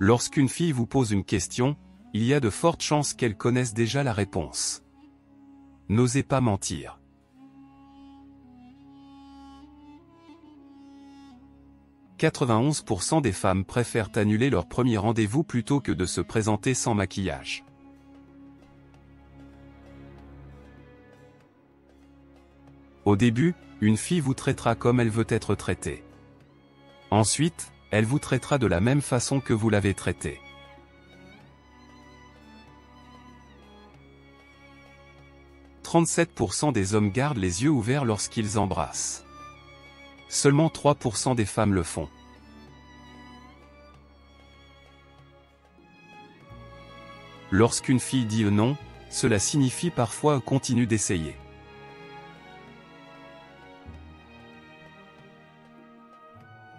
Lorsqu'une fille vous pose une question, il y a de fortes chances qu'elle connaisse déjà la réponse. N'osez pas mentir. « 91% des femmes préfèrent annuler leur premier rendez-vous plutôt que de se présenter sans maquillage. » Au début, une fille vous traitera comme elle veut être traitée. Ensuite, elle vous traitera de la même façon que vous l'avez traitée. « 37% des hommes gardent les yeux ouverts lorsqu'ils embrassent. Seulement 3% des femmes le font. Lorsqu'une fille dit non, cela signifie parfois continue d'essayer.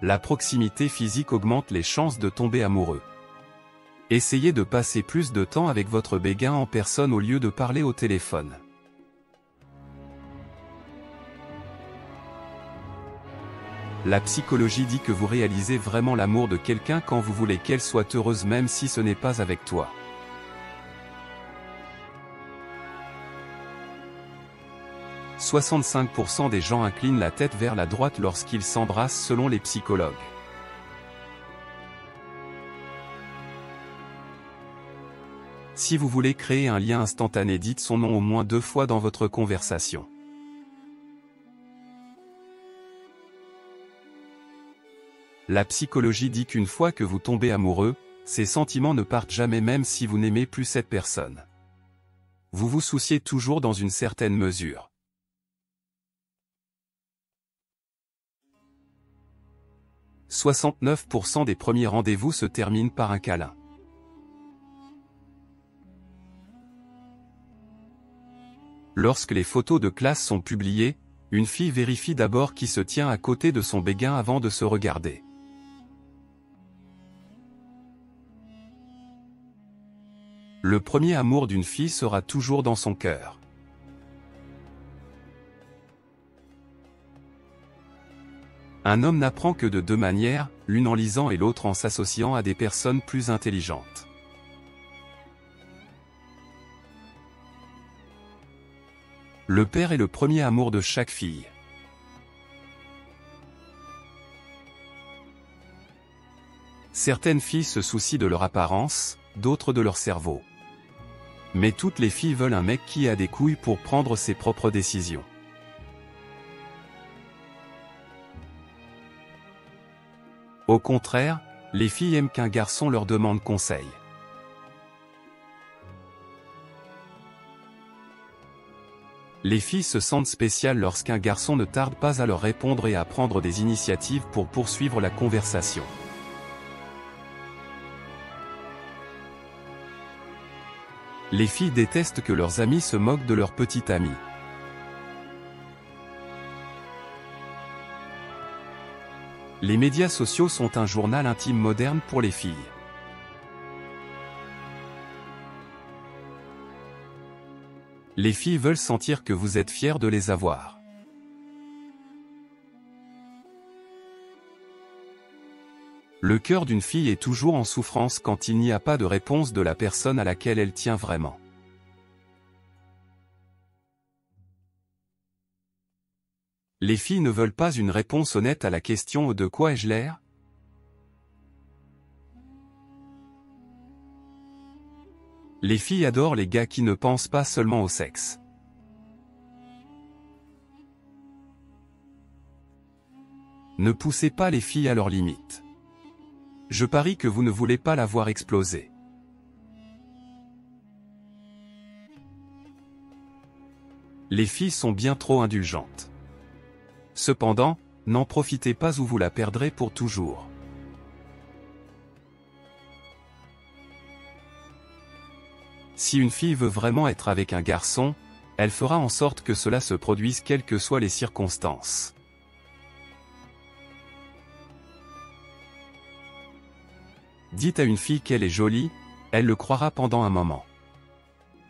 La proximité physique augmente les chances de tomber amoureux. Essayez de passer plus de temps avec votre béguin en personne au lieu de parler au téléphone. La psychologie dit que vous réalisez vraiment l'amour de quelqu'un quand vous voulez qu'elle soit heureuse même si ce n'est pas avec toi. « 65% des gens inclinent la tête vers la droite lorsqu'ils s'embrassent selon les psychologues. » Si vous voulez créer un lien instantané, dites son nom au moins 2 fois dans votre conversation. La psychologie dit qu'une fois que vous tombez amoureux, ces sentiments ne partent jamais même si vous n'aimez plus cette personne. Vous vous souciez toujours dans une certaine mesure. « 69% des premiers rendez-vous se terminent par un câlin. » Lorsque les photos de classe sont publiées, une fille vérifie d'abord qui se tient à côté de son béguin avant de se regarder. Le premier amour d'une fille sera toujours dans son cœur. Un homme n'apprend que de 2 manières, l'une en lisant et l'autre en s'associant à des personnes plus intelligentes. Le père est le premier amour de chaque fille. Certaines filles se soucient de leur apparence, d'autres de leur cerveau. Mais toutes les filles veulent un mec qui a des couilles pour prendre ses propres décisions. Au contraire, les filles aiment qu'un garçon leur demande conseil. Les filles se sentent spéciales lorsqu'un garçon ne tarde pas à leur répondre et à prendre des initiatives pour poursuivre la conversation. Les filles détestent que leurs amis se moquent de leurs petite amie. Les médias sociaux sont un journal intime moderne pour les filles. Les filles veulent sentir que vous êtes fiers de les avoir. Le cœur d'une fille est toujours en souffrance quand il n'y a pas de réponse de la personne à laquelle elle tient vraiment. Les filles ne veulent pas une réponse honnête à la question « De quoi ai-je l'air ?» Les filles adorent les gars qui ne pensent pas seulement au sexe. Ne poussez pas les filles à leurs limites. Je parie que vous ne voulez pas la voir exploser. Les filles sont bien trop indulgentes. Cependant, n'en profitez pas ou vous la perdrez pour toujours. Si une fille veut vraiment être avec un garçon, elle fera en sorte que cela se produise quelles que soient les circonstances. Dites à une fille qu'elle est jolie, elle le croira pendant un moment.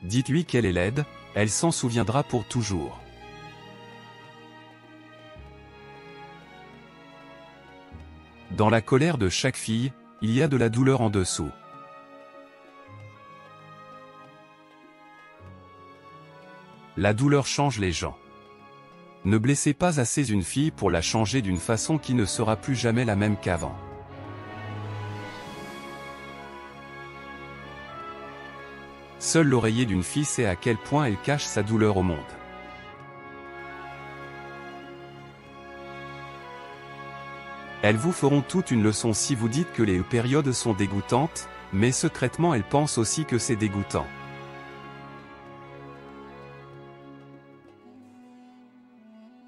Dites-lui qu'elle est laide, elle s'en souviendra pour toujours. Dans la colère de chaque fille, il y a de la douleur en dessous. La douleur change les gens. Ne blessez pas assez une fille pour la changer d'une façon qui ne sera plus jamais la même qu'avant. Seul l'oreiller d'une fille sait à quel point elle cache sa douleur au monde. Elles vous feront toute une leçon si vous dites que les périodes sont dégoûtantes, mais secrètement elles pensent aussi que c'est dégoûtant.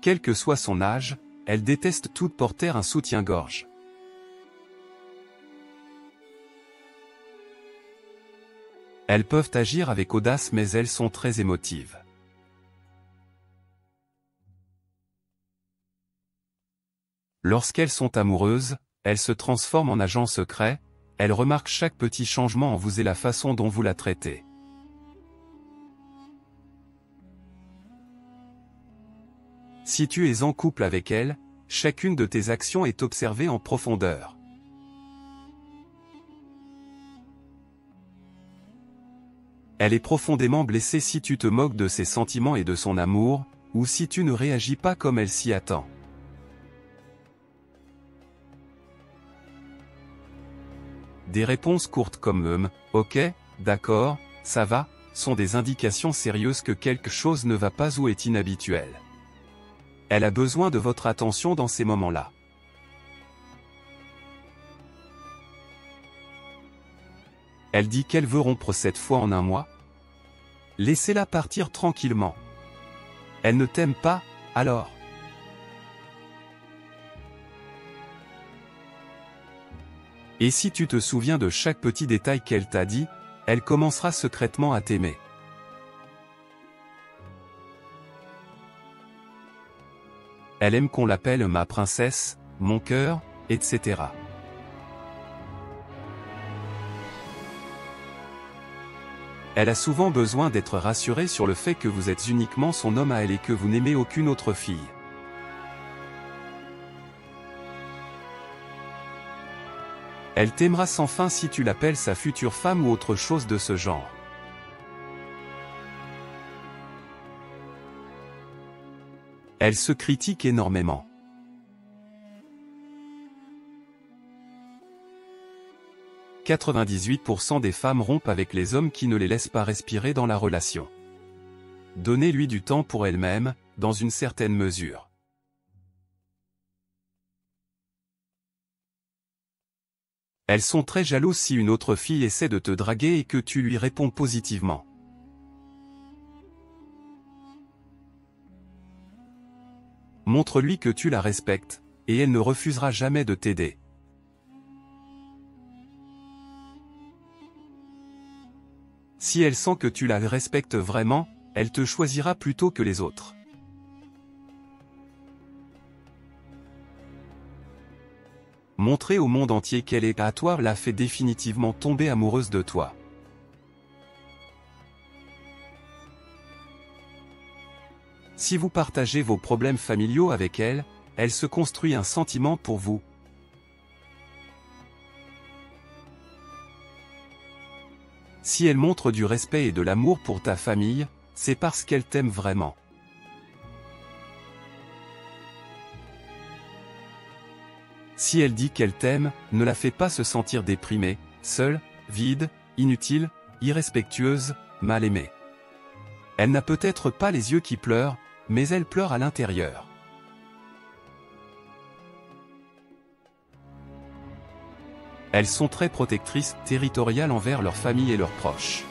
Quel que soit son âge, elles détestent toutes porter un soutien-gorge. Elles peuvent agir avec audace mais elles sont très émotives. Lorsqu'elles sont amoureuses, elles se transforment en agents secrets, elles remarquent chaque petit changement en vous et la façon dont vous la traitez. Si tu es en couple avec elle, chacune de tes actions est observée en profondeur. Elle est profondément blessée si tu te moques de ses sentiments et de son amour, ou si tu ne réagis pas comme elle s'y attend. Des réponses courtes comme « ok, d'accord, ça va » sont des indications sérieuses que quelque chose ne va pas ou est inhabituel. Elle a besoin de votre attention dans ces moments-là. Elle dit qu'elle veut rompre cette fois en un mois. Laissez-la partir tranquillement. Elle ne t'aime pas, alors. Et si tu te souviens de chaque petit détail qu'elle t'a dit, elle commencera secrètement à t'aimer. Elle aime qu'on l'appelle ma princesse, mon cœur, etc. Elle a souvent besoin d'être rassurée sur le fait que vous êtes uniquement son homme à elle et que vous n'aimez aucune autre fille. Elle t'aimera sans fin si tu l'appelles sa future femme ou autre chose de ce genre. Elle se critique énormément. « 98% des femmes rompent avec les hommes qui ne les laissent pas respirer dans la relation. Donnez-lui du temps pour elle-même, dans une certaine mesure. Elles sont très jalouses si une autre fille essaie de te draguer et que tu lui réponds positivement. Montre-lui que tu la respectes, et elle ne refusera jamais de t'aider. Si elle sent que tu la respectes vraiment, elle te choisira plutôt que les autres. Montrer au monde entier qu'elle est à toi la fait définitivement tomber amoureuse de toi. Si vous partagez vos problèmes familiaux avec elle, elle se construit un sentiment pour vous. Si elle montre du respect et de l'amour pour ta famille, c'est parce qu'elle t'aime vraiment. Si elle dit qu'elle t'aime, ne la fais pas se sentir déprimée, seule, vide, inutile, irrespectueuse, mal aimée. Elle n'a peut-être pas les yeux qui pleurent, mais elle pleure à l'intérieur. Elles sont très protectrices, territoriales envers leur famille et leurs proches.